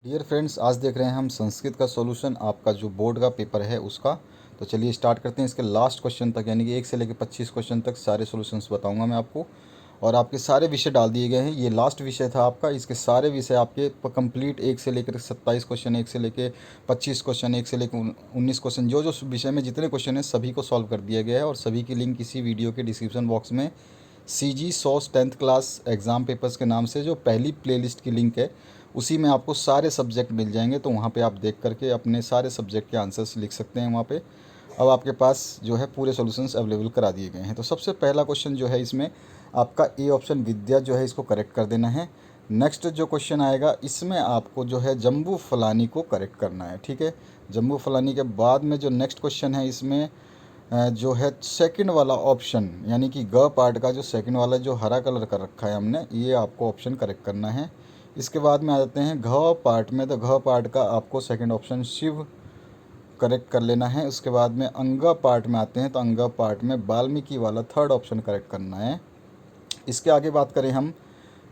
Dear friends, आज देख रहे हैं हम संस्कृत का सॉल्यूशन, आपका जो बोर्ड का पेपर है उसका। तो चलिए स्टार्ट करते हैं। इसके लास्ट क्वेश्चन तक यानी कि 1 से लेकर 25 क्वेश्चन तक सारे सॉल्यूशंस बताऊंगा मैं आपको। और आपके सारे विषय डाल दिए गए हैं। ये लास्ट विषय था आपका। इसके सारे विषय आपके कंप्लीट 1 से लेकर 27 क्वेश्चन, 1 से लेकर 25 क्वेश्चन, 1 से लेकर 19 क्वेश्चन, जो जो विषय में जितने क्वेश्चन हैं सभी को सॉल्व कर दिया गया है। और सभी की लिंक इसी वीडियो के डिस्क्रिप्शन बॉक्स में CG sauce 10th class exam papers के नाम से जो पहली प्लेलिस्ट की लिंक है, उसी में आपको सारे सब्जेक्ट मिल जाएंगे। तो वहाँ पे आप देख करके अपने सारे सब्जेक्ट के आंसर्स लिख सकते हैं वहाँ पे। अब आपके पास जो है पूरे सॉल्यूशंस अवेलेबल करा दिए गए हैं। तो सबसे पहला क्वेश्चन जो है इसमें आपका ए ऑप्शन विद्या जो है इसको करेक्ट कर देना है। नेक्स्ट जो क्वेश्चन आएगा इसमें आपको जो है जम्बू फलानी को करेक्ट करना है। ठीक है, जम्बू फलानी के बाद में जो नेक्स्ट क्वेश्चन है इसमें जो है सेकंड वाला ऑप्शन यानी कि ग पार्ट का जो सेकंड वाला जो हरा कलर कर रखा है हमने, ये आपको ऑप्शन करेक्ट करना है। इसके बाद में आ जाते हैं घ पार्ट में। तो घ पार्ट का आपको सेकंड ऑप्शन शिव करेक्ट कर लेना है। उसके बाद में अंगा पार्ट में आते हैं। तो अंगा पार्ट में वाल्मीकि वाला थर्ड ऑप्शन करेक्ट करना है। इसके आगे बात करें हम,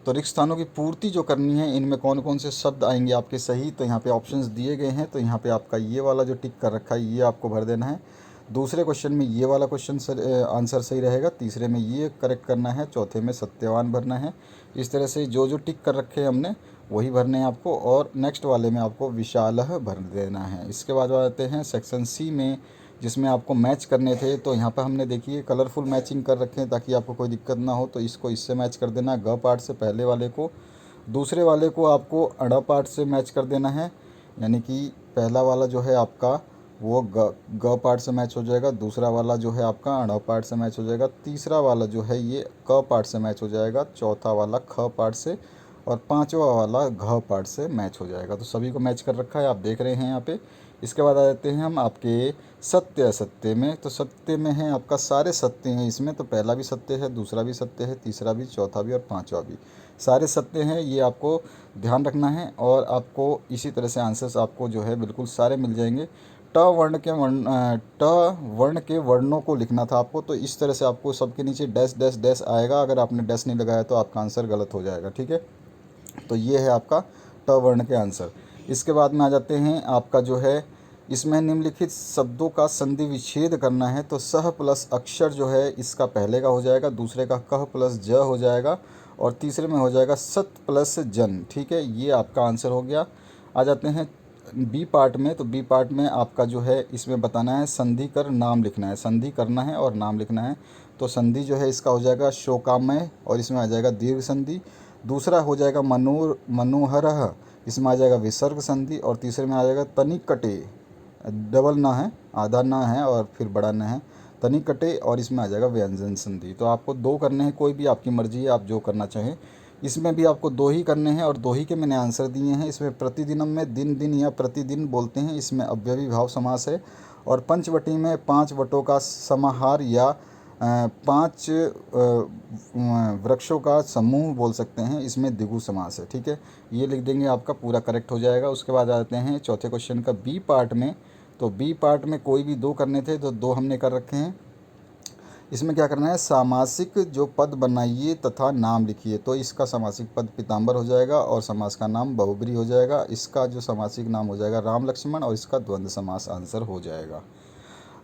तो रिक्त स्थानों की पूर्ति जो करनी है, इनमें कौन कौन से शब्द आएंगे आपके सही। तो यहाँ पे ऑप्शंस दिए गए हैं। तो यहाँ पे आपका ये वाला जो टिक कर रखा है ये आपको भर देना है। दूसरे क्वेश्चन में ये वाला क्वेश्चन आंसर सही रहेगा। तीसरे में ये करेक्ट करना है। चौथे में सत्यवान भरना है। इस तरह से जो जो टिक कर रखे हैं हमने वही भरने हैं आपको। और नेक्स्ट वाले में आपको विशालह भर देना है। इसके बाद आते हैं सेक्शन सी में, जिसमें आपको मैच करने थे। तो यहाँ पर हमने देखिए कलरफुल मैचिंग कर रखे हैं ताकि आपको कोई दिक्कत ना हो। तो इसको इससे मैच कर देना ग पार्ट से पहले वाले को। दूसरे वाले को आपको अड़ा पार्ट से मैच कर देना है। यानी कि पहला वाला जो है आपका वो ग पार्ट से मैच हो जाएगा। दूसरा वाला जो है आपका अड़ा पार्ट से मैच हो जाएगा। तीसरा वाला जो है ये क पार्ट से मैच हो जाएगा। चौथा वाला ख पार्ट से। और पांचवा वाला घ पार्ट से मैच हो जाएगा। तो सभी को मैच कर रखा है, आप देख रहे हैं यहाँ पे। इसके बाद आ जाते हैं हम आपके सत्य असत्य में। तो सत्य में है आपका सारे सत्य हैं इसमें। तो पहला भी सत्य है, दूसरा भी सत्य है, तीसरा भी, चौथा भी और पांचवा भी, सारे सत्य हैं। ये आपको ध्यान रखना है। और आपको इसी तरह से आंसर्स आपको जो है बिल्कुल सारे मिल जाएंगे। ट वर्ण के वर्णों को लिखना था आपको। तो इस तरह से आपको सबके नीचे डैश डैश डैश आएगा। अगर आपने डैश नहीं लगाया तो आपका आंसर गलत हो जाएगा। ठीक है, तो ये है आपका ट वर्ण के आंसर। इसके बाद में आ जाते हैं आपका जो है इसमें निम्नलिखित शब्दों का संधि विच्छेद करना है। तो सह प्लस अक्षर जो है इसका पहले का हो जाएगा, दूसरे का कह प्लस ज हो जाएगा, और तीसरे में हो जाएगा सत प्लस जन। ठीक है, ये आपका आंसर हो गया। आ जाते हैं बी पार्ट में। तो बी पार्ट में आपका जो है इसमें बताना है संधि कर नाम लिखना है। संधि करना है और नाम लिखना है। तो संधि जो है इसका हो जाएगा शोकामय, और इसमें आ जाएगा दीर्घ संधि। दूसरा हो जाएगा मनोहरः, इसमें आ जाएगा विसर्ग संधि। और तीसरे में आ जाएगा तनिकटे, डबल ना है, आधा ना है और फिर बड़ा ना है, तनिकटे, और इसमें आ जाएगा व्यंजन संधि। तो आपको दो करने हैं, कोई भी आपकी मर्जी है, आप जो करना चाहें। इसमें भी आपको दो ही करने हैं और दो ही के मैंने आंसर दिए हैं। इसमें प्रतिदिनम में दिन दिन या प्रतिदिन बोलते हैं, इसमें अव्ययी भाव समास है। और पंचवटी में 5 वटों का समाहार या 5 वृक्षों का समूह बोल सकते हैं, इसमें द्विगु समास है। ठीक है, ये लिख देंगे, आपका पूरा करेक्ट हो जाएगा। उसके बाद आते हैं चौथे क्वेश्चन का बी पार्ट में। तो बी पार्ट में कोई भी दो करने थे तो दो हमने कर रखे हैं। इसमें क्या करना है, सामासिक जो पद बनाइए तथा नाम लिखिए। तो इसका सामासिक पद पीताम्बर हो जाएगा और समास का नाम बहुब्री हो जाएगा। इसका जो सामासिक नाम हो जाएगा राम लक्ष्मण, और इसका द्वंद्व समास आंसर हो जाएगा।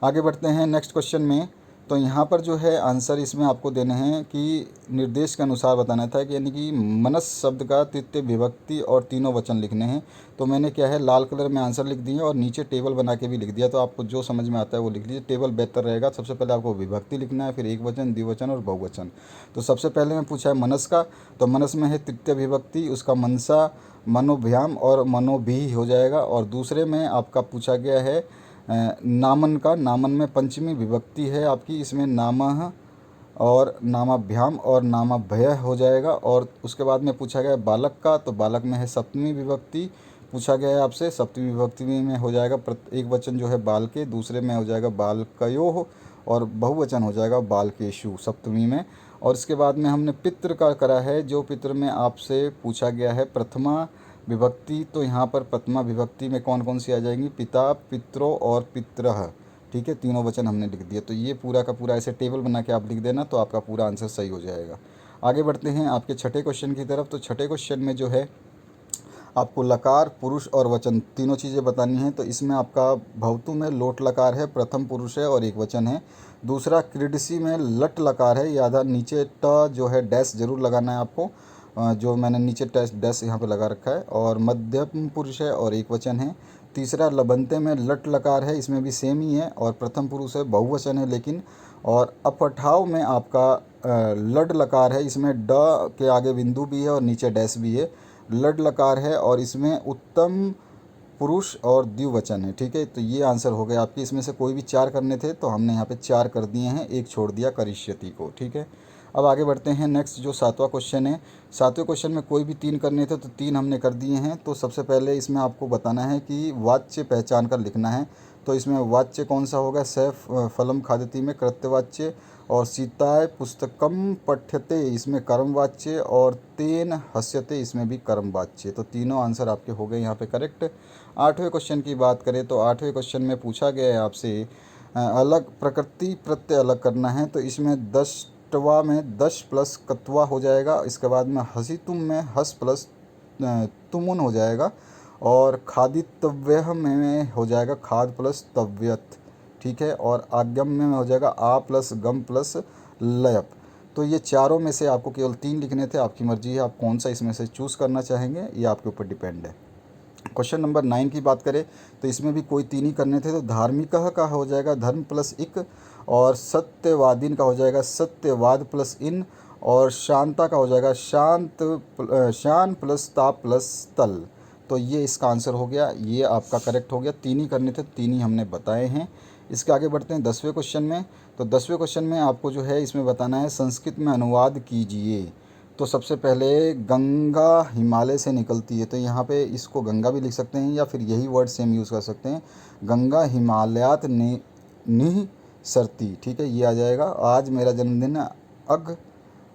आगे बढ़ते हैं नेक्स्ट क्वेश्चन में। तो यहाँ पर जो है आंसर इसमें आपको देने हैं कि निर्देश के अनुसार बताना था कि यानी कि मनस शब्द का तृतीय विभक्ति और तीनों वचन लिखने हैं। तो मैंने क्या है लाल कलर में आंसर लिख दिए और नीचे टेबल बना के भी लिख दिया। तो आपको जो समझ में आता है वो लिख लीजिए, टेबल बेहतर रहेगा। सबसे पहले आपको विभक्ति लिखना है, फिर एक वचन, द्विवचन और बहुवचन। तो सबसे पहले मैं पूछा है मनस का। तो मनस में है तृतीय विभक्ति, उसका मनसा, मनोभ्याम और मनोभी हो जाएगा। और दूसरे में आपका पूछा गया है नामन का। नामन में पंचमी विभक्ति है आपकी, इसमें नामः और नामाभ्याम और नामाभय हो जाएगा। और उसके बाद में पूछा गया बालक का। तो बालक में है सप्तमी विभक्ति, पूछा गया है आपसे। सप्तमी विभक्ति में हो जाएगा एक वचन जो है बाल के, दूसरे में हो जाएगा बालकयोः, और बहुवचन हो जाएगा बालकेषु सप्तमी में। और इसके बाद में हमने पितृ का करा है, जो पितृ में आपसे पूछा गया है प्रथमा विभक्ति। तो यहाँ पर प्रथमा विभक्ति में कौन कौन सी आ जाएंगी, पिता, पितरों और पितरः। ठीक है, तीनों वचन हमने लिख दिया। तो ये पूरा का पूरा ऐसे टेबल बना के आप लिख देना, तो आपका पूरा आंसर सही हो जाएगा। आगे बढ़ते हैं आपके छठे क्वेश्चन की तरफ। तो छठे क्वेश्चन में जो है आपको लकार, पुरुष और वचन तीनों चीज़ें बतानी हैं। तो इसमें आपका भवतु में लोट लकार है, प्रथम पुरुष है और एक वचन है। दूसरा क्रीडसी में लट लकार है, याद है नीचे ट जो है डैश जरूर लगाना है आपको, जो मैंने नीचे डैश यहाँ पे लगा रखा है। और मध्यम पुरुष है और एक वचन है। तीसरा लबंते में लट लकार है, इसमें भी सेम ही है और प्रथम पुरुष है, बहुवचन है लेकिन। और अपठाव में आपका लड लकार है, इसमें ड के आगे बिंदु भी है और नीचे डैश भी है, लड लकार है और इसमें उत्तम पुरुष और द्विवचन है। ठीक है, तो ये आंसर हो गया आपके। इसमें से कोई भी 4 करने थे तो हमने यहाँ पे 4 कर दिए हैं, एक छोड़ दिया करिष्यति को। ठीक है, अब आगे बढ़ते हैं। नेक्स्ट जो 7वां क्वेश्चन है, 7वें क्वेश्चन में कोई भी 3 करने थे तो 3 हमने कर दिए हैं। तो सबसे पहले इसमें आपको बताना है कि वाच्य पहचान कर लिखना है। तो इसमें वाच्य कौन सा होगा, सैफ फलम खादती में कृत्यवाच्य, और सीताय पुस्तकम पठ्यते इसमें कर्मवाच्य, और तेन हस्यते इसमें भी कर्मवाच्य। तो तीनों आंसर आपके हो गए यहाँ पे करेक्ट। 8वें क्वेश्चन की बात करें तो 8वें क्वेश्चन में पूछा गया है आपसे अलग प्रकृति प्रत्यय अलग करना है। तो इसमें 10वां में 10 प्लस कत्वा हो जाएगा, इसके बाद में हसीतुम में हस प्लस तुमुन हो जाएगा, और खादितव्य में हो जाएगा खाद प्लस तव्यत। ठीक है, और आगम्य में हो जाएगा आ प्लस गम प्लस लयप। तो ये चारों में से आपको केवल 3 लिखने थे, आपकी मर्जी है आप कौन सा इसमें से चूज़ करना चाहेंगे, ये आपके ऊपर डिपेंड है। क्वेश्चन नंबर 9 की बात करें तो इसमें भी कोई 3 ही करने थे। तो धार्मिक का हो जाएगा धर्म प्लस इक, और सत्यवादीन का हो जाएगा सत्यवाद प्लस इन, और शांता का हो जाएगा शान प्लस ताप प्लस तल। तो ये इसका आंसर हो गया, ये आपका करेक्ट हो गया। 3 ही करने थे, 3 ही हमने बताए हैं। इसके आगे बढ़ते हैं 10वें क्वेश्चन में। तो 10वें क्वेश्चन में आपको जो है इसमें बताना है संस्कृत में अनुवाद कीजिए। तो सबसे पहले गंगा हिमालय से निकलती है, तो यहाँ पे इसको गंगा भी लिख सकते हैं या फिर यही वर्ड सेम यूज़ कर सकते हैं, गंगा हिमालयात निह सरती। ठीक है, ये आ जाएगा। आज मेरा जन्मदिन अग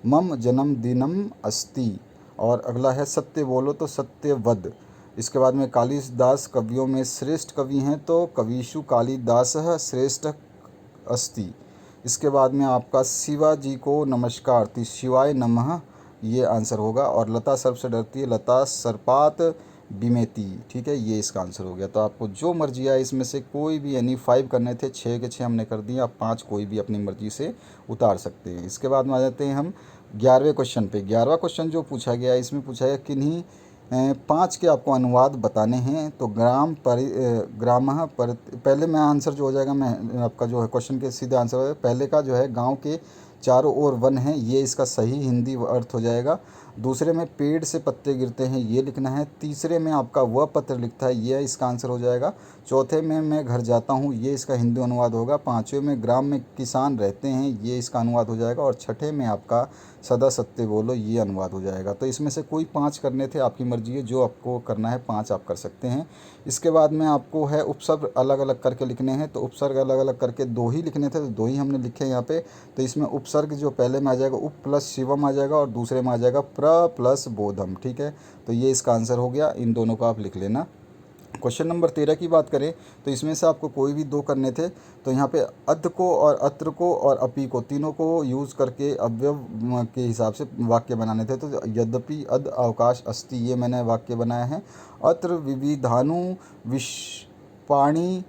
मम जन्मदिनम अस्ति। और अगला है सत्य बोलो तो सत्यवद। इसके बाद में कालिदास कवियों में श्रेष्ठ कवि हैं, तो कविषु कालिदास श्रेष्ठ अस्ति। इसके बाद में आपका शिवाजी को नमस्कार, तो शिवाय नमः ये आंसर होगा। और लता सर्प से डरती है, लता सर्पात बिमेती। ठीक है, ये इसका आंसर हो गया। तो आपको जो मर्जी आए इसमें से कोई भी, यानी 5 करने थे, 6 के 6 हमने कर दिए, आप 5 कोई भी अपनी मर्जी से उतार सकते हैं। इसके बाद में आ जाते हैं हम 11वें क्वेश्चन पे। 11वां क्वेश्चन जो पूछा गया है इसमें पूछा गया किन्हीं 5 के आपको अनुवाद बताने हैं। तो ग्रामः पर पहले में आंसर जो हो जाएगा, मैं आपका जो है क्वेश्चन के सीधे आंसर है। पहले का जो है गांव के चारों ओर वन है, ये इसका सही हिंदी अर्थ हो जाएगा। दूसरे में पेड़ से पत्ते गिरते हैं, ये लिखना है। तीसरे में आपका वह पत्र लिखता है, ये इसका आंसर हो जाएगा। चौथे में मैं घर जाता हूँ, ये इसका हिंदी अनुवाद होगा। 5वें में ग्राम में किसान रहते हैं, ये इसका अनुवाद हो जाएगा। और छठे में आपका सदा सत्य बोलो, ये अनुवाद हो जाएगा। तो इसमें से कोई 5 करने थे, आपकी मर्जी है, जो आपको करना है 5 आप कर सकते हैं। इसके बाद में आपको है उपसर्ग अलग अलग करके लिखने हैं। तो उपसर्ग अलग अलग करके 2 ही लिखने थे, तो 2 ही हमने लिखे यहाँ पे। तो इसमें उपसर्ग जो पहले में आ जाएगा उप प्लस शिवम आ जाएगा, और दूसरे में आ जाएगा प्र प्लस बोधम। ठीक है, तो ये इसका आंसर हो गया। इन दोनों को आप लिख लेना। क्वेश्चन नंबर 13 की बात करें तो इसमें से आपको कोई भी 2 करने थे। तो यहाँ पे अध को और अत्र को और अपी को तीनों को यूज़ करके अवयव के हिसाब से वाक्य बनाने थे। तो यद्यपि अध अवकाश अस्ति, ये मैंने वाक्य बनाया है। अत्र विविधानु विष्पाणी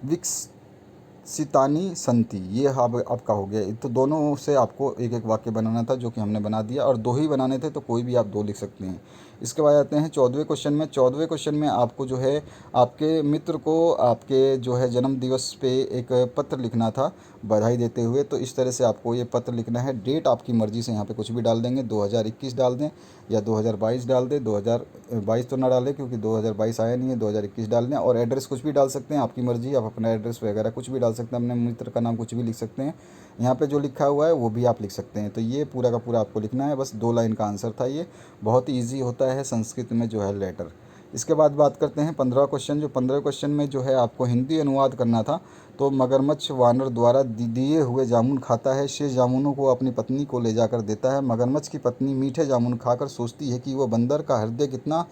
विकसितानि संति, ये आपका हो गया। तो दोनों से आपको एक एक वाक्य बनाना था, जो कि हमने बना दिया। और 2 ही बनाने थे, तो कोई भी आप 2 लिख सकते हैं। इसके बाद आते हैं 14वें क्वेश्चन में। 14वें क्वेश्चन में आपको जो है आपके मित्र को आपके जो है जन्म दिवस पे एक पत्र लिखना था, बधाई देते हुए। तो इस तरह से आपको ये पत्र लिखना है। डेट आपकी मर्ज़ी से यहाँ पे कुछ भी डाल देंगे, 2021 डाल दें या 2022 डाल दें। 2022 तो ना डालें क्योंकि 2022 आया नहीं है, 2021 डाल दें। और एड्रेस कुछ भी डाल सकते हैं, आपकी मर्ज़ी, आप अपना एड्रेस वगैरह कुछ भी डाल सकते हैं, अपने मित्र का नाम कुछ भी लिख सकते हैं। यहाँ पे जो लिखा हुआ है वो भी आप लिख सकते हैं। तो ये पूरा का पूरा आपको लिखना है, बस 2 लाइन का आंसर था। ये बहुत ईजी होता है संस्कृत में जो है लेटर। इसके बाद बात करते हैं 15वां क्वेश्चन। जो 15वें क्वेश्चन में जो है आपको हिंदी अनुवाद करना था। तो मगरमच्छ वानर द्वारा दिए हुए जामुन खाता है, शेष जामुनों को अपनी पत्नी को ले जाकर देता है। मगरमच्छ की पत्नी मीठे जामुन खाकर सोचती है कि वह बंदर का हृदय कितना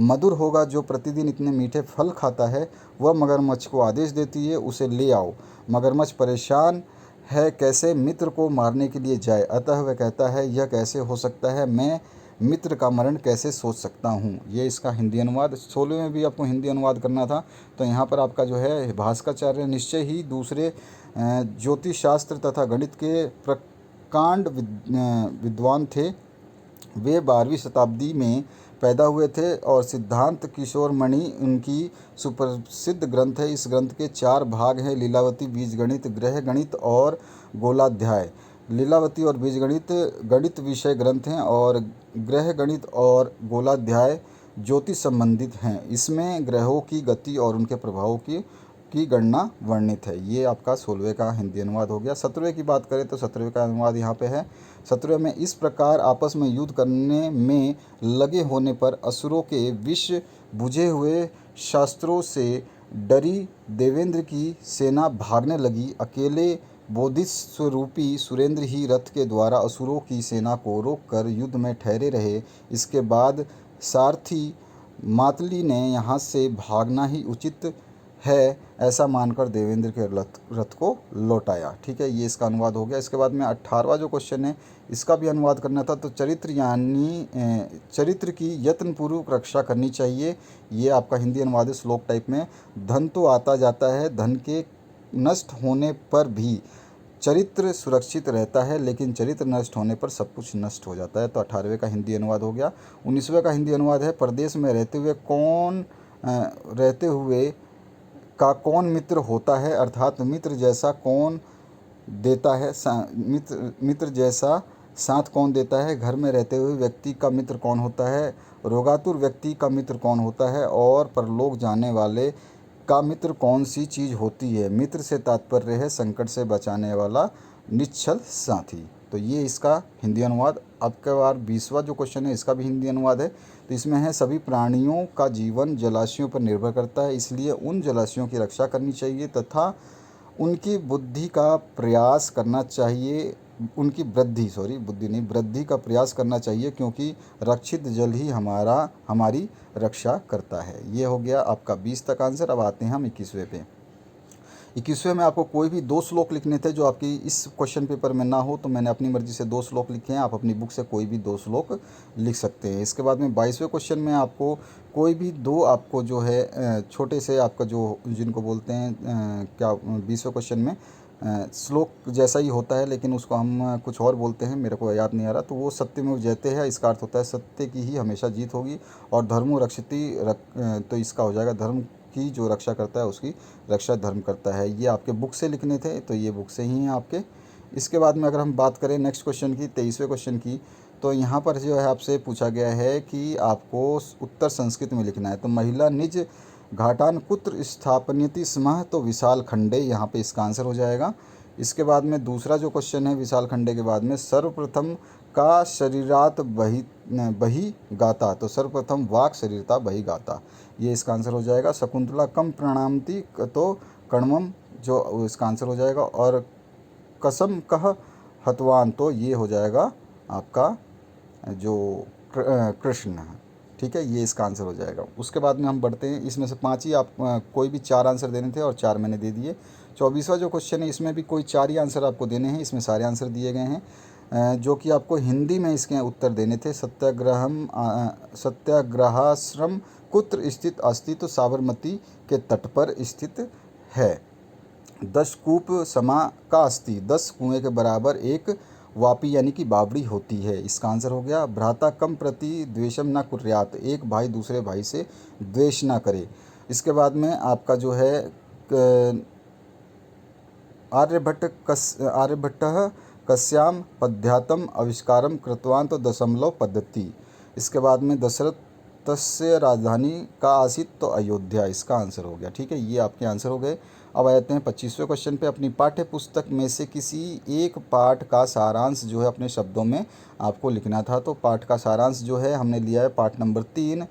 मधुर होगा जो प्रतिदिन इतने मीठे फल खाता है। वह मगरमच्छ को आदेश देती है उसे ले आओ। मगरमच्छ परेशान है कैसे मित्र को मारने के लिए जाए, अतः वह कहता है यह कैसे हो सकता है, मैं मित्र का मरण कैसे सोच सकता हूँ, ये इसका हिंदी अनुवाद। 16वें में भी आपको हिंदी अनुवाद करना था, तो यहाँ पर आपका जो है भास्कराचार्य निश्चय ही दूसरे ज्योतिष शास्त्र तथा गणित के प्रकांड विद्वान थे। वे 12वीं शताब्दी में पैदा हुए थे और सिद्धांत किशोरमणि उनकी सुप्रसिद्ध ग्रंथ है। इस ग्रंथ के 4 भाग हैं, लीलावती, बीजगणित, ग्रह गणित और गोलाध्याय। लीलावती और बीजगणित गणित विषय ग्रंथ हैं और ग्रह गणित और गोलाध्याय ज्योतिष संबंधित हैं। इसमें ग्रहों की गति और उनके प्रभावों की गणना वर्णित है। ये आपका 16वें का हिंदी अनुवाद हो गया। 17वें की बात करें तो 17वें का अनुवाद यहाँ पे है। 17वें में इस प्रकार आपस में युद्ध करने में लगे होने पर असुरों के विष बुझे हुए शास्त्रों से डरी देवेंद्र की सेना भागने लगी। अकेले बोधिस्वरूपी सुरेंद्र ही रथ के द्वारा असुरों की सेना को रोककर युद्ध में ठहरे रहे। इसके बाद सारथी मातली ने यहाँ से भागना ही उचित है ऐसा मानकर देवेंद्र के रथ को लौटाया। ठीक है, ये इसका अनुवाद हो गया। इसके बाद में 18वां जो क्वेश्चन है इसका भी अनुवाद करना था। तो चरित्र यानी चरित्र की यत्नपूर्वक रक्षा करनी चाहिए, ये आपका हिंदी अनुवाद है श्लोक टाइप में। धन तो आता जाता है, धन के नष्ट होने पर भी चरित्र सुरक्षित रहता है, लेकिन चरित्र नष्ट होने पर सब कुछ नष्ट हो जाता है। तो 18वें का हिंदी अनुवाद हो गया। 19वें का हिंदी अनुवाद है, परदेश में रहते हुए का कौन मित्र होता है, अर्थात मित्र जैसा कौन देता है, मित्र जैसा साथ कौन देता है। घर में रहते हुए व्यक्ति का मित्र कौन होता है, रोगातुर व्यक्ति का मित्र कौन होता है और परलोक जाने वाले का मित्र कौन सी चीज़ होती है। मित्र से तात्पर्य है संकट से बचाने वाला निश्चल साथी। तो ये इसका हिंदी अनुवाद। अब के बार 20वां जो क्वेश्चन है इसका भी हिंदी अनुवाद है। तो इसमें है सभी प्राणियों का जीवन जलाशयों पर निर्भर करता है, इसलिए उन जलाशयों की रक्षा करनी चाहिए तथा उनकी बुद्धि का प्रयास करना चाहिए, उनकी वृद्धि बुद्धि नहीं वृद्धि का प्रयास करना चाहिए, क्योंकि रक्षित जल ही हमारी रक्षा करता है। ये हो गया आपका 20 तक आंसर। अब आते हैं हम 21वें पे। 21वें में आपको कोई भी 2 श्लोक लिखने थे जो आपकी इस क्वेश्चन पेपर में ना हो, तो मैंने अपनी मर्जी से 2 श्लोक लिखे हैं। आप अपनी बुक से कोई भी 2 श्लोक लिख सकते हैं। इसके बाद में 22वें क्वेश्चन में आपको कोई भी 2 आपको जो है छोटे से आपका जो जिनको बोलते हैं क्या 20वें क्वेश्चन में श्लोक जैसा ही होता है, लेकिन उसको हम कुछ और बोलते हैं, मेरे को याद नहीं आ रहा। तो वो सत्यमेव जयते है, इसका अर्थ होता है सत्य की ही हमेशा जीत होगी। और धर्मो रक्षति तो इसका हो जाएगा धर्म की जो रक्षा करता है उसकी रक्षा धर्म करता है। ये आपके बुक से लिखने थे, तो ये बुक से ही हैं आपके। इसके बाद में अगर हम बात करें नेक्स्ट क्वेश्चन की, 23वें क्वेश्चन की, तो यहाँ पर जो है आपसे पूछा गया है कि आपको उत्तर संस्कृत में लिखना है। तो महिला निज घाटान कुत्र स्थापयति स्म, तो विशाल खंडे यहाँ पे इसका आंसर हो जाएगा। इसके बाद में दूसरा जो क्वेश्चन है विशाल खंडे के बाद में सर्वप्रथम का शरीरात बही गाता, तो सर्वप्रथम वाक शरीरता बही गाता, ये इसका आंसर हो जाएगा। शकुंतला कम प्रणामती, तो कण्वम जो इसका आंसर हो जाएगा। और कसम कह हतवान, तो ये हो जाएगा आपका जो कृष्ण है। ठीक है, ये इसका आंसर हो जाएगा। उसके बाद में हम बढ़ते हैं, इसमें से 5 ही आप कोई भी 4 आंसर देने थे और 4 मैंने दे दिए। 24वां जो क्वेश्चन है इसमें भी कोई 4 ही आंसर आपको देने हैं, इसमें सारे आंसर दिए गए हैं जो कि आपको हिंदी में इसके उत्तर देने थे। सत्याग्रहाश्रम कुत्र स्थित अस्ति, तो साबरमती के तट पर स्थित है। 10 कूप समा का अस्ति, 10 कुएँ के बराबर एक वापी यानी कि बावड़ी होती है, इसका आंसर हो गया। भ्राता कम प्रति द्वेषम न कुर्यात, एक भाई दूसरे भाई से द्वेष ना करे। इसके बाद में आपका जो है आर्यभट्टः कस्याम पद्यातम आविष्कारम कृतवान, तो दशमलव पद्धति। इसके बाद में दशरथस्य राजधानी का आसित, तो अयोध्या, इसका आंसर हो गया। ठीक है, ये आपके आंसर हो गए। अब आते हैं 25वें क्वेश्चन पे। अपनी पाठ्य पुस्तक में से किसी एक पाठ का सारांश जो है अपने शब्दों में आपको लिखना था। तो पाठ का सारांश जो है हमने लिया है पाठ नंबर 3,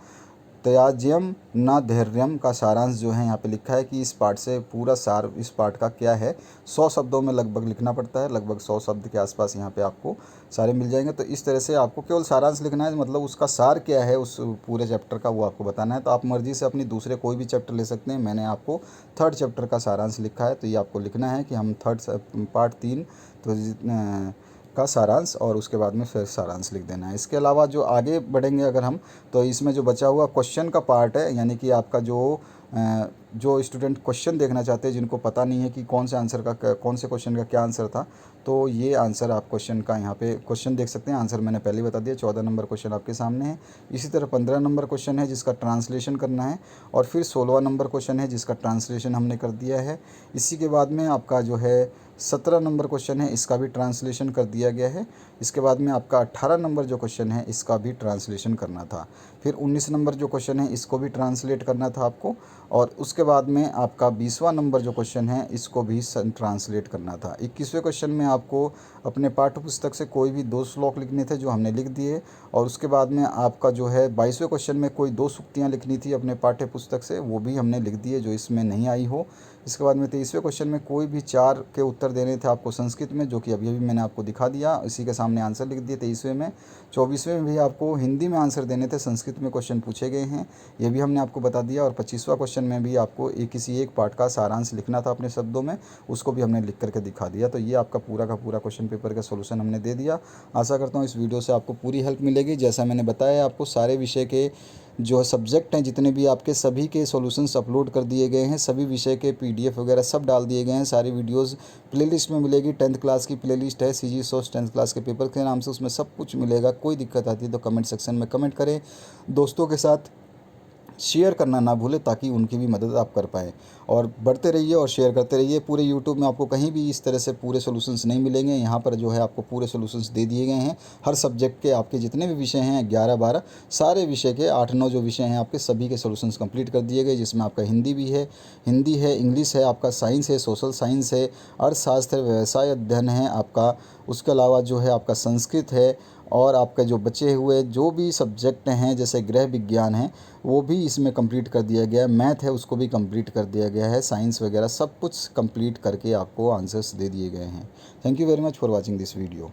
त्याज्यम न धैर्यम का सारांश जो है यहाँ पे लिखा है कि इस पाठ से पूरा सार इस पाठ का क्या है, 100 शब्दों में लगभग लिखना पड़ता है, लगभग 100 शब्द के आसपास यहाँ पे आपको सारे मिल जाएंगे। तो इस तरह से आपको केवल सारांश लिखना है, मतलब उसका सार क्या है उस पूरे चैप्टर का वो आपको बताना है। तो आप मर्जी से अपनी दूसरे कोई भी चैप्टर ले सकते हैं, मैंने आपको 3rd चैप्टर का सारांश लिखा है। तो ये आपको लिखना है कि हम पार्ट 3 तो का सारांश और उसके बाद में फिर सारांश लिख देना है। इसके अलावा जो आगे बढ़ेंगे अगर हम, तो इसमें जो बचा हुआ क्वेश्चन का पार्ट है, यानी कि आपका जो स्टूडेंट क्वेश्चन देखना चाहते हैं, जिनको पता नहीं है कि कौन से आंसर का कौन से क्वेश्चन का क्या आंसर था, तो ये आंसर आप क्वेश्चन का यहाँ पे क्वेश्चन देख सकते हैं। आंसर मैंने पहले ही बता दिया, 14 नंबर क्वेश्चन आपके सामने है। इसी तरह 15 नंबर क्वेश्चन है जिसका ट्रांसलेशन करना है, और फिर 16वां नंबर क्वेश्चन है जिसका ट्रांसलेशन हमने कर दिया है। इसी के बाद में आपका जो है 17 नंबर क्वेश्चन है, इसका भी ट्रांसलेशन कर दिया गया है। इसके बाद में आपका 18 नंबर जो क्वेश्चन है इसका भी ट्रांसलेशन करना था। फिर 19 नंबर जो क्वेश्चन है इसको भी ट्रांसलेट करना था आपको, और उसके बाद में आपका 20वां नंबर जो क्वेश्चन है इसको भी ट्रांसलेट करना था। 21वें क्वेश्चन में आपको अपने पाठ्य पुस्तक से कोई भी 2 श्लोक लिखने थे जो हमने लिख दिए, और उसके बाद में आपका जो है 22वें क्वेश्चन में कोई 2 सूक्तियाँ लिखनी थी अपने पाठ्य पुस्तक से, वो भी हमने लिख दिए जो इसमें नहीं आई हो। इसके बाद में 23वें क्वेश्चन में कोई भी 4 के उत्तर देने थे आपको संस्कृत में, जो कि अभी अभी मैंने आपको दिखा दिया, इसी के सामने आंसर लिख दिए 23वें में। 24वें में भी आपको हिंदी में आंसर देने थे, संस्कृत में क्वेश्चन पूछे गए हैं, ये भी हमने आपको बता दिया। और 25वां क्वेश्चन में भी आपको किसी एक पार्ट का सारांश लिखना था अपने शब्दों में, उसको भी हमने लिख करके दिखा दिया। तो ये आपका पूरा का पूरा क्वेश्चन पेपर का सोल्यूशन हमने दे दिया। आशा करता हूँ इस वीडियो से आपको पूरी हेल्प मिलेगी। जैसा मैंने बताया आपको, सारे विषय के जो सब्जेक्ट हैं जितने भी आपके, सभी के सॉल्यूशंस अपलोड कर दिए गए हैं, सभी विषय के पीडीएफ वगैरह सब डाल दिए गए हैं। सारी वीडियोस प्लेलिस्ट में मिलेगी। 10th क्लास की प्लेलिस्ट है, सीजी सोर्स 10th क्लास के पेपर के नाम से, उसमें सब कुछ मिलेगा। कोई दिक्कत आती है तो कमेंट सेक्शन में कमेंट करें। दोस्तों के साथ शेयर करना ना भूलें ताकि उनकी भी मदद आप कर पाएँ, और बढ़ते रहिए और शेयर करते रहिए। पूरे यूट्यूब में आपको कहीं भी इस तरह से पूरे सॉल्यूशंस नहीं मिलेंगे। यहाँ पर जो है आपको पूरे सॉल्यूशंस दे दिए गए हैं हर सब्जेक्ट के। आपके जितने भी विषय हैं 11-12 सारे विषय के 8-9 जो विषय हैं आपके, सभी के सॉल्यूशंस कंप्लीट कर दिए गए, जिसमें आपका हिंदी भी है, हिंदी है, इंग्लिश है, आपका साइंस है, सोशल साइंस है, अर्थशास्त्र, व्यवसाय अध्ययन है आपका, उसके अलावा जो है आपका संस्कृत है, और आपके जो बचे हुए जो भी सब्जेक्ट हैं जैसे गृह विज्ञान है वो भी इसमें कंप्लीट कर दिया गया है, मैथ है उसको भी कंप्लीट कर दिया गया है, साइंस वगैरह सब कुछ कंप्लीट करके आपको आंसर्स दे दिए गए हैं। Thank you very much for watching this video.